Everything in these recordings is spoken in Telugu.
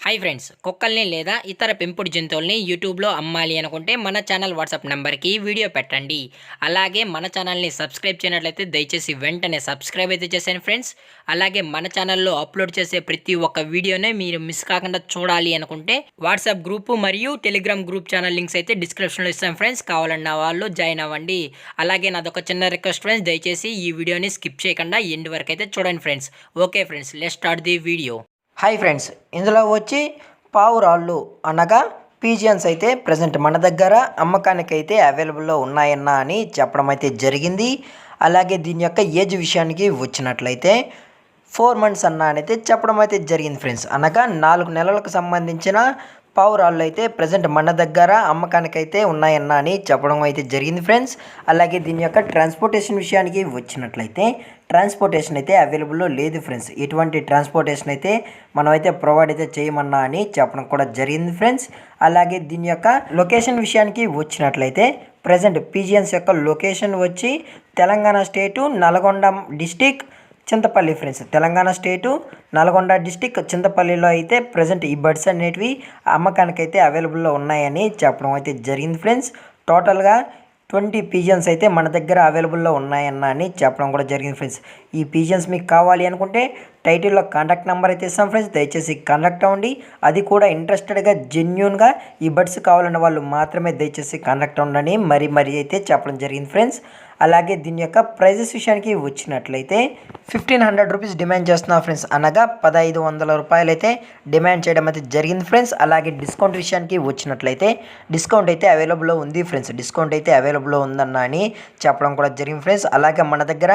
హాయ్ ఫ్రెండ్స్, కుక్కల్ని లేదా ఇతర పెంపుడు జంతువుల్ని యూట్యూబ్లో అమ్మాలి అనుకుంటే మన ఛానల్ వాట్సాప్ నెంబర్కి వీడియో పెట్టండి. అలాగే మన ఛానల్ని సబ్స్క్రైబ్ చేయనట్లయితే దయచేసి వెంటనే సబ్స్క్రైబ్ అయితే చేశాను ఫ్రెండ్స్. అలాగే మన ఛానల్లో అప్లోడ్ చేసే ప్రతి ఒక్క వీడియోనే మీరు మిస్ కాకుండా చూడాలి అనుకుంటే వాట్సాప్ గ్రూపు మరియు టెలిగ్రామ్ గ్రూప్ ఛానల్ లింక్స్ అయితే డిస్క్రిప్షన్లో ఇస్తాను ఫ్రెండ్స్. కావాలన్న వాళ్ళు జాయిన్ అవ్వండి. అలాగే నాదొక చిన్న రిక్వెస్ట్ ఫ్రెండ్స్, దయచేసి ఈ వీడియోని స్కిప్ చేయకుండా ఎండ్ వరకు అయితే చూడండి friends. Okay friends, let's start the video. Hi friends, ఇందులో వచ్చి పావురాళ్ళు అనగా పీజియన్స్ అయితే ప్రజెంట్ మన దగ్గర అమ్మకానికి అయితే అవైలబుల్లో ఉన్నాయన్నా అని చెప్పడం అయితే జరిగింది. అలాగే దీని యొక్క ఏజ్ విషయానికి వచ్చినట్లయితే 4 months అన్నా అని అయితే చెప్పడం అయితే జరిగింది ఫ్రెండ్స్. అనగా 4 నెలలకు సంబంధించిన పావురాళ్ళు అయితే ప్రజెంట్ మన దగ్గర అమ్మకానికైతే ఉన్నాయన్నా అని చెప్పడం అయితే జరిగింది ఫ్రెండ్స్. అలాగే దీని యొక్క ట్రాన్స్పోర్టేషన్ విషయానికి వచ్చినట్లయితే ట్రాన్స్పోర్టేషన్ అయితే అవైలబుల్లో లేదు ఫ్రెండ్స్. ఎటువంటి ట్రాన్స్పోర్టేషన్ అయితే మనమైతే ప్రొవైడ్ అయితే చేయమన్నా అని చెప్పడం కూడా జరిగింది ఫ్రెండ్స్. అలాగే దీని యొక్క లొకేషన్ విషయానికి వచ్చినట్లయితే ప్రజెంట్ పీజియన్స్ యొక్క లొకేషన్ వచ్చి తెలంగాణ స్టేటు నల్గొండ డిస్టిక్ చింతపల్లి ఫ్రెండ్స్. తెలంగాణ స్టేటు నల్గొండ డిస్టిక్ చింతపల్లిలో అయితే ప్రజెంట్ ఈ బర్డ్స్ అనేటివి అమ్మకానికైతే అవైలబుల్లో ఉన్నాయని చెప్పడం అయితే జరిగింది ఫ్రెండ్స్. టోటల్గా 20 పీజియన్స్ అయితే మన దగ్గర అవైలబుల్లో ఉన్నాయన్న అని చెప్పడం కూడా జరిగింది ఫ్రెండ్స్. ఈ పీజియన్స్ మీకు కావాలి అనుకుంటే టైటిల్లో కాంటాక్ట్ నెంబర్ అయితే ఇస్తాం ఫ్రెండ్స్. దయచేసి కాంటాక్ట్ అవ్వండి. అది కూడా ఇంట్రెస్టెడ్గా జెన్యున్గా ఈ బర్డ్స్ కావాలన్న వాళ్ళు మాత్రమే దయచేసి కాంటాక్ట్ అవ్వండి మరీ అయితే చెప్పడం జరిగింది ఫ్రెండ్స్. అలాగే దీని యొక్క ప్రైజెస్ విషయానికి వచ్చినట్లయితే 1500 రూపీస్ డిమాండ్ చేస్తున్నాం ఫ్రెండ్స్. అనగా 1500 రూపాయలు అయితే డిమాండ్ చేయడం అయితే జరిగింది ఫ్రెండ్స్. అలాగే డిస్కౌంట్ విషయానికి వచ్చినట్లయితే డిస్కౌంట్ అయితే అవైలబుల్లో ఉంది ఫ్రెండ్స్. డిస్కౌంట్ అయితే అవైలబుల్లో ఉందన్న అని చెప్పడం కూడా జరిగింది ఫ్రెండ్స్. అలాగే మన దగ్గర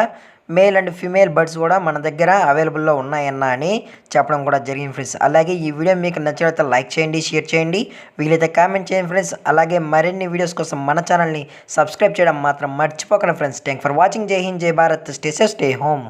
మేల్ అండ్ ఫీమేల్ బర్డ్స్ కూడా మన దగ్గర అవైలబుల్లో ఉన్నాయన్న అని చెప్పడం కూడా జరిగింది ఫ్రెండ్స్. అలాగే ఈ వీడియో మీకు నచ్చినట్లయితే లైక్ చేయండి, షేర్ చేయండి, వీలైతే కామెంట్ చేయండి ఫ్రెండ్స్. అలాగే మరిన్ని వీడియోస్ కోసం మన ఛానల్ని సబ్స్క్రైబ్ చేయడం మాత్రం మర్చిపోకండి ఫ్రెండ్స్. Thank for watching. జై హింద్, జై Bharat, stay safe, stay home.